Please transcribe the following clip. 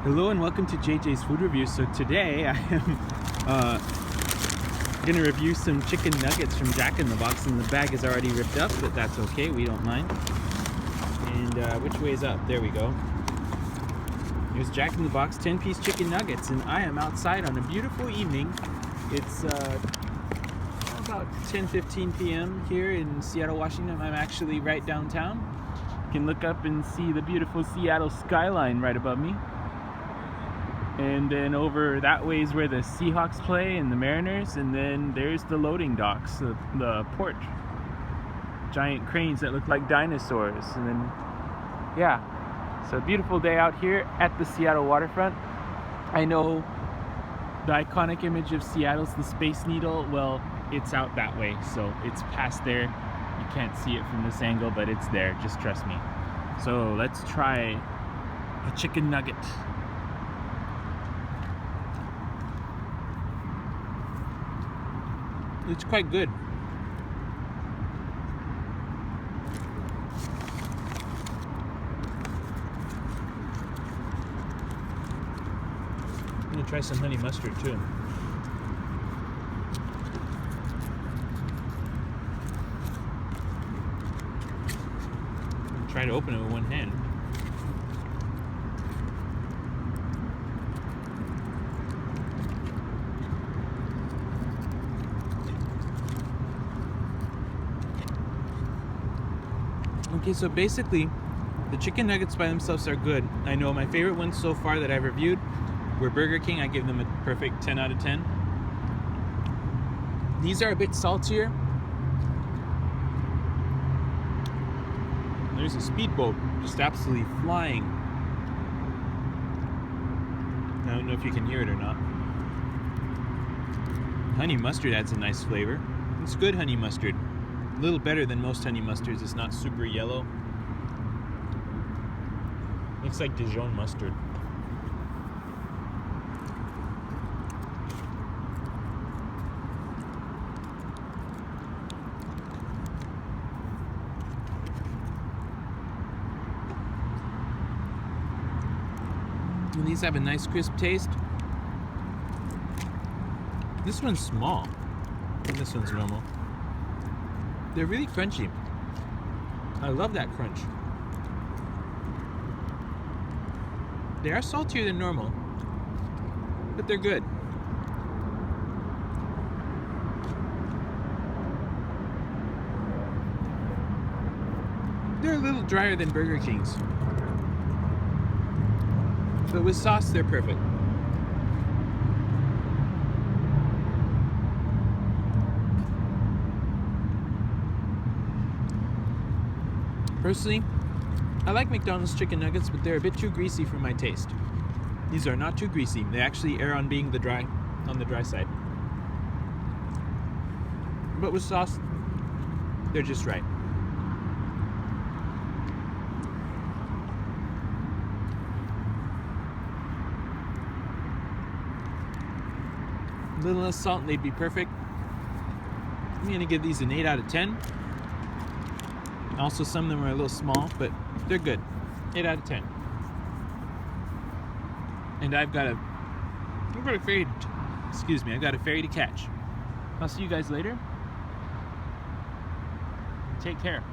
Hello and welcome to JJ's Food Reviews. So today I am going to review some chicken nuggets from Jack in the Box, and the bag is already ripped up, but that's okay, we don't mind. And which way is up? There we go. Here's Jack in the Box 10-piece chicken nuggets, and I am outside on a beautiful evening. It's about 10:15 p.m. here in Seattle, Washington. I'm actually right downtown. You can look up and see the beautiful Seattle skyline right above me. And then over that way is where the Seahawks play and the Mariners, and then there's the loading docks, the port. Giant cranes that look like dinosaurs. And then, yeah, it's a beautiful day out here at the Seattle waterfront. I know the iconic image of Seattle's the Space Needle. Well, it's out that way, so it's past there. You can't see it from this angle, but it's there, just trust me. So let's try a chicken nugget. It's quite good. I'm gonna try some honey mustard too. Try to open it with one hand. Okay, so basically, the chicken nuggets by themselves are good. I know my favorite ones so far that I've reviewed were Burger King. I give them a perfect 10 out of 10. These are a bit saltier. There's a speedboat just absolutely flying. I don't know if you can hear it or not. Honey mustard adds a nice flavor. It's good honey mustard. A little better than most honey mustards. It's not super yellow. Looks like Dijon mustard. And these have a nice crisp taste. This one's small, and this one's normal. They're really crunchy. I love that crunch. They are saltier than normal, but they're good. They're a little drier than Burger King's, but with sauce, they're perfect. Personally, I like McDonald's chicken nuggets, but they're a bit too greasy for my taste. These are not too greasy. They actually err on being on the dry side. But with sauce, they're just right. A little less salt and they'd be perfect. I'm gonna give these an 8 out of 10. Also, some of them are a little small, but they're good. 8 out of 10. And I've got a ferry to catch. I'll see you guys later. Take care.